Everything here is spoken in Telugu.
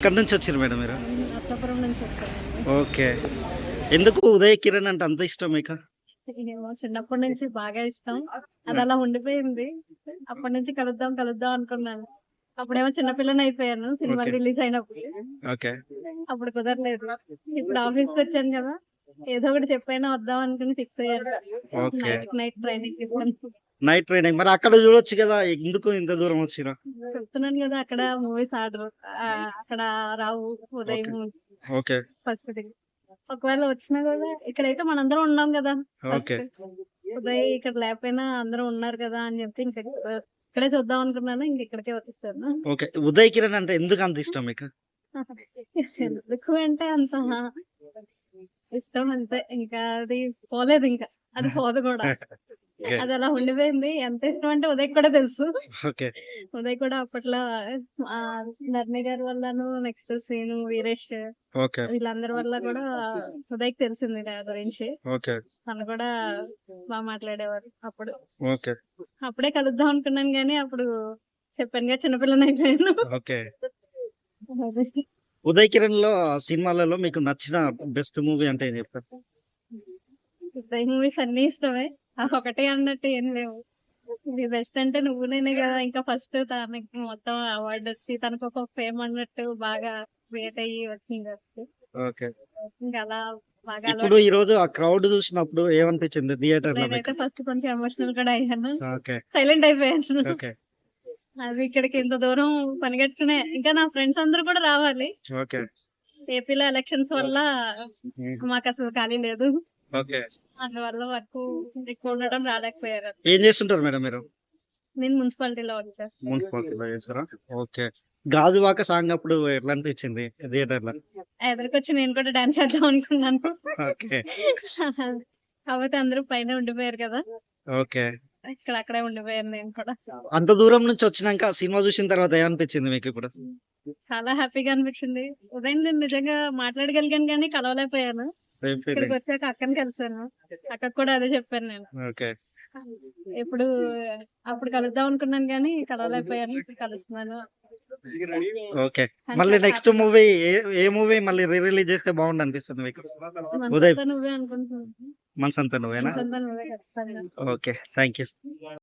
ఎక్కడి నుంచి వచ్చారు మేడం మీరు? నర్సాపురం నుంచి వచ్చానండి. ఓకే. ఎందుకు ఉదయ్ కిరణ్ అంటే అంత ఇష్టం మీకు? ఏమో చిన్నప్పటి నుంచి బాగా ఇష్టం. అది అలా ఉండిపోయింది. అప్పటి నుంచి కలుద్దాం కలుద్దాం అనుకున్నాను. అప్పుడేమో చిన్నపిల్లని అయిపోయాను సినిమా ఓకే. రిలీజ్ అయినప్పుడు. ఓకే. అప్పుడు కుదరలేదు. ఇప్పుడు ఆఫీస్కి వచ్చాను కదా, ఏదో ఒకటి చెప్పైనా వద్దాం అనుకుని ఫిక్స్ అయ్యాను. ఓకే. నైట్ ట్రైనింగ్ ఇస్తాను. నైట్ ట్రైనింగ్ మరి అక్కడ చూడొచ్చు కదా, ఎందుకు ఇంత దూరం వచ్చిర్రు? చెప్తున్నాను కదా, అక్కడ మూవీస్ ఆర్డర్ అక్కడ రావు ఉదయం ఓకే. First thing. ఒకవేళ వచ్చినా కూడా ఇక్కడైతే మనందరం ఉన్నాం కదా. ఓకే. ఉదయ్ ఇక్కడ లేకపోయినా అందరూ ఉన్నారు కదా అని చెప్పి ఇంకా ఇక్కడే చూద్దాం అనుకున్నాను. ఇంక ఇక్కడికే వచ్చేసాను. ఓకే. ఉదయ్ కిరణ్ అంటే ఎందుకు అంత ఇష్టం మీకు? ఎందుకు అంటే అంత ఇష్టం అంతే. ఇంకా అది పోలేదు, ఇంకా అది పోదు కూడా. ఓకే. అది అలా ఉండిపోయింది. ఎంత ఇష్టం అంటే ఉదయ్ కూడా తెలుసు. ఓకే. ఉదయ్ కూడా అప్పట్లో నర్ని గారి వల్లను, నెక్స్ట్ సీను, వీరేష్ ఓకే. వీళ్ళందరి వల్ల కూడా ఉదయ్కి తెలిసింది నా గురించి. ఓకే. తను కూడా బాగా మాట్లాడేవారు అప్పుడు. ఓకే. అప్పుడే కలుద్దాం అనుకున్నాను గానీ అప్పుడు చెప్పానుగా చిన్నపిల్లని అయిపోయాను. ఓకే. ఉదయ్ కిరణ్ లో సినిమాలలో మీకు నచ్చిన బెస్ట్ మూవీ అంటే ఏం చెప్తారు? ఉదయ్ మూవీస్ అన్ని ఇష్టమే. ఒకటే అన్నట్టు ఏం లేవు. ఇది బెస్ట్ అంటే నువ్వు నేనే కదా. ఇంకా ఫస్ట్ తనకి మొత్తం అవార్డు వచ్చి తనకు ఒక ఫేమ్ అన్నట్టు బాగా క్రియేట్ అయ్యి వచ్చింది అసలు. ఓకే. ఇంకా అలా బాగా ఇప్పుడు ఈ రోజు ఆ క్రౌడ్ చూసినప్పుడు ఏమనిపించింది థియేటర్ లో మీకు? నేనైతే ఫస్ట్ కొంచెం ఎమోషనల్ కూడా అయ్యాను. ఓకే. సైలెంట్ అయిపోయాను. ఓకే. అది ఇక్కడికి ఇంత దూరం పనిగట్టుకునే ఇంకా నా ఫ్రెండ్స్ అందరూ కూడా రావాలి. ఓకే. ఏపీలో ఎలక్షన్స్ వల్ల మాకు అసలు ఖాళీ లేదు. ఓకే. అందువల్ల వర్క్ ఎక్కువ ఉండడం రాలేకపోయారు. ఏం చేస్తుంటారు మేడం మీరు? నేను మున్సిపాలిటీలో వచ్చాను. మున్సిపాలిటీలో చేస్తారా? ఓకే. గాజువాక సాంగ్ అప్పుడు ఎట్లా అనిపించింది థియేటర్ లో? ఎదురుకొచ్చి నేను కూడా డాన్స్ చేద్దాం అనుకున్నాను. ఓకే. కాబట్టి అందరూ పైన ఉండిపోయారు కదా, ఓకే. ఇక్కడ అక్కడే ఉండిపోయాను నేను కూడా. అంత దూరం నుంచి వచ్చినాక సినిమా చూసిన తర్వాత ఏమనిపించింది మీకు ఇప్పుడు? చాలా హ్యాపీగా అనిపించింది. ఉదయం నేను నిజంగా మాట్లాడగలిగాను కానీ కలవలేకపోయాను. ఏం ఇక్కడికి ఫీలింగ్? వచ్చాక అక్కని కలిసాను. అక్కకు కూడా అదే చెప్పాను నేను. ఓకే. ఇప్పుడు అప్పుడు కలుద్దాం అనుకున్నాను కానీ కలవలేకపోయాను. ఇప్పుడు కలుస్తున్నాను. ఓకే. మళ్ళీ నెక్స్ట్ మూవీ ఏ మూవీ మళ్ళీ రిలీజ్ చేస్తే బాగుండు అనిపిస్తుంది మీకు? ఉదయ్ మనసంతా నువ్వే అనుకుంటున్నాను. మనసంతా నువ్వేనా? మనసంతా నువ్వే ఖచ్చితంగా. ఓకే. Thank you.